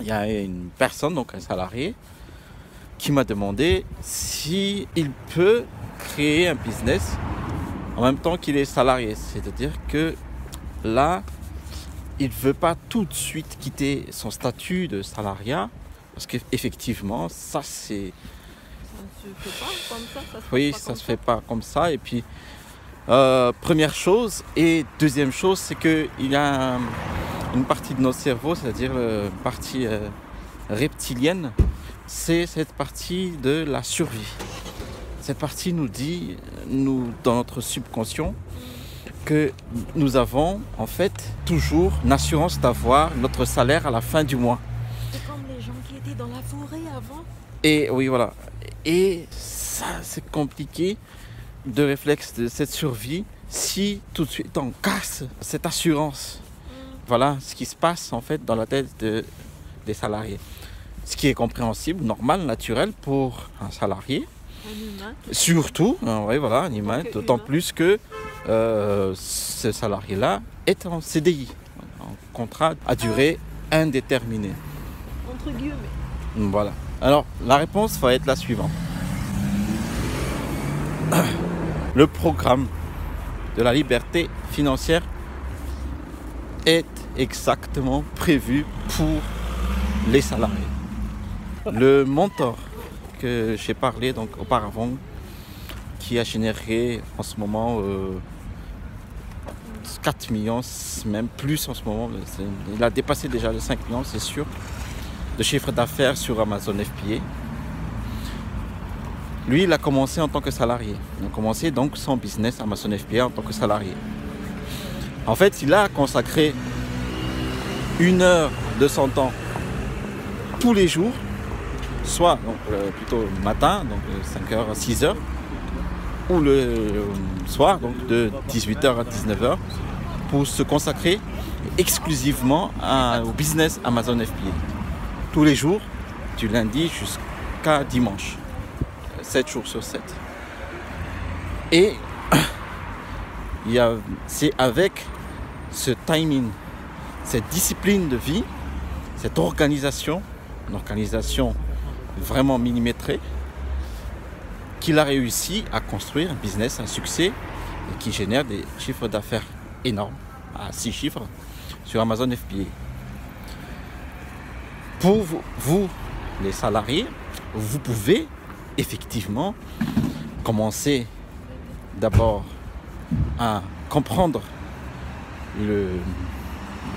il y a une personne, donc un salarié, qui m'a demandé s'il peut créer un business en même temps qu'il est salarié. C'est-à-dire que là, il ne veut pas tout de suite quitter son statut de salariat, parce qu'effectivement, ça c'est... Ça se fait pas comme ça, ça se Oui, passe pas ça comme se fait pas comme ça. Et puis, première chose. Et deuxième chose, c'est qu'il y a une partie de notre cerveau, c'est-à-dire une partie reptilienne, c'est cette partie de la survie. Cette partie nous dit, dans notre subconscient, que nous avons en fait toujours l'assurance d'avoir notre salaire à la fin du mois. C'est comme les gens qui étaient dans la forêt avant. Et oui, voilà. Et ça, c'est compliqué de réflexe de cette survie si tout de suite on casse cette assurance. Voilà ce qui se passe en fait dans la tête des salariés. Ce qui est compréhensible, normal, naturel pour un salarié. Un humain. Surtout, oui, voilà, un humain, d'autant plus que ce salarié-là est en CDI, en contrat à durée indéterminée. Entre guillemets. Voilà. Alors, la réponse va être la suivante. Le programme de la liberté financière est exactement prévu pour les salariés. Le mentor que j'ai parlé donc auparavant, qui a généré en ce moment 4 millions, même plus en ce moment, il a dépassé déjà les 5 millions, c'est sûr, de chiffre d'affaires sur Amazon FBA. Lui, il a commencé en tant que salarié. Il a commencé donc son business Amazon FBA en tant que salarié. En fait, il a consacré 1 heure de son temps tous les jours, soit donc, plutôt le matin, donc 5h à 6h, ou le soir, donc de 18h à 19h, pour se consacrer exclusivement au business Amazon FBA. Tous les jours, du lundi jusqu'à dimanche. 7 jours sur 7. Et c'est avec ce timing, cette discipline de vie, cette organisation, une organisation vraiment millimétrée, qu'il a réussi à construire un business, un succès, et qui génère des chiffres d'affaires énormes, à 6 chiffres, sur Amazon FBA. Pour vous, les salariés, vous pouvez effectivement commencer d'abord à comprendre le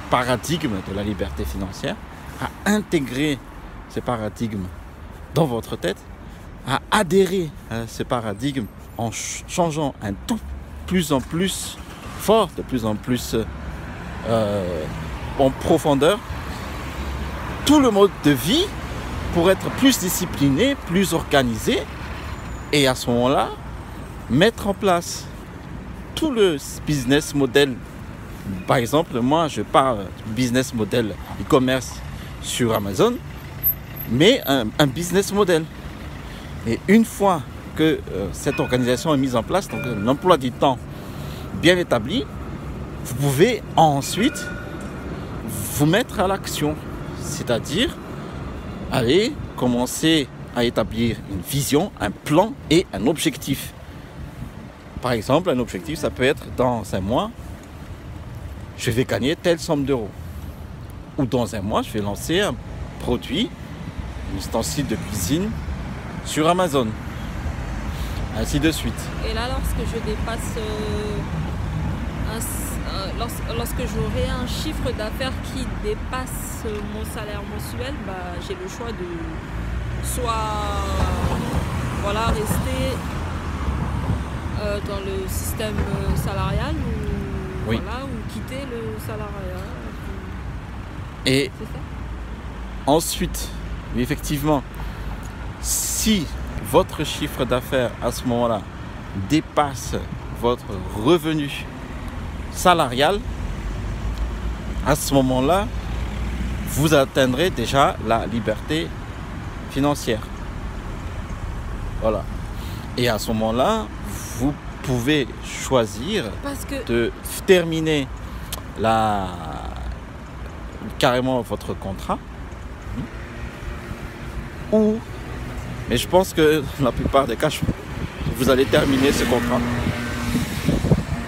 paradigme de la liberté financière, à intégrer ce paradigme dans votre tête, à adhérer à ce paradigme en changeant un tout plus en plus fort, de plus en plus en profondeur, tout le mode de vie pour être plus discipliné, plus organisé, et à ce moment-là, mettre en place tout le business model. Par exemple, moi, je parle du business model e-commerce sur Amazon, mais un business model. Et une fois que cette organisation est mise en place, donc l'emploi du temps bien établi, vous pouvez ensuite vous mettre à l'action, c'est-à-dire aller commencer à établir une vision, un plan et un objectif. Par exemple, un objectif, ça peut être dans un mois, je vais gagner telle somme d'euros. Ou dans un mois, je vais lancer un produit, un ustensile de cuisine sur Amazon. Ainsi de suite. Et là, lorsque je dépasse, lorsque j'aurai un chiffre d'affaires qui dépasse mon salaire mensuel, j'ai le choix de soit rester dans le système salarial ou, oui. Ou quitter le salariat. Et c'est ça? Ensuite, effectivement, si votre chiffre d'affaires à ce moment-là dépasse votre revenu salarial, à ce moment-là, vous atteindrez déjà la liberté financière. Voilà. Et à ce moment-là, vous pouvez choisir de terminer carrément votre contrat ou... Mais je pense que la plupart des cas, vous allez terminer ce contrat.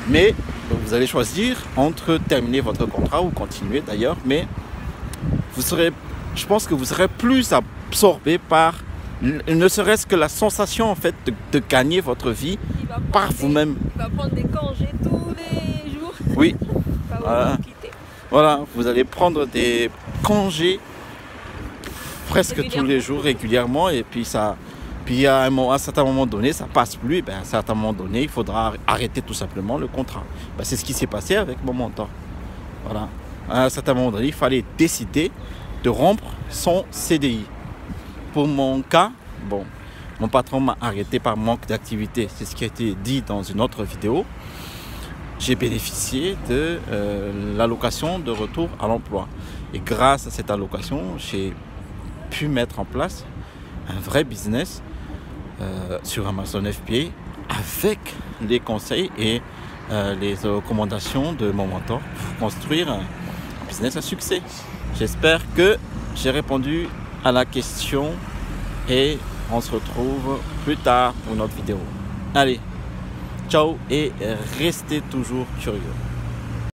Mais vous allez choisir entre terminer votre contrat ou continuer d'ailleurs. Mais je pense que vous serez plus absorbé par, ne serait-ce que la sensation en fait de gagner votre vie par vous-même. Il va prendre des congés tous les jours. Oui. Voilà, vous allez prendre des congés presque tous les jours régulièrement et puis à un certain moment donné ça passe plus et à un certain moment donné il faudra arrêter tout simplement le contrat. C'est ce qui s'est passé avec mon mentor. Voilà. À un certain moment donné il fallait décider de rompre son CDI. Pour mon cas, mon patron m'a arrêté par manque d'activité, c'est ce qui a été dit dans une autre vidéo. J'ai bénéficié de l'allocation de retour à l'emploi. Et grâce à cette allocation, j'ai pu mettre en place un vrai business sur Amazon FBA avec les conseils et les recommandations de mon mentor pour construire un business à succès. J'espère que j'ai répondu à la question et on se retrouve plus tard pour une autre vidéo. Allez! Ciao et restez toujours curieux.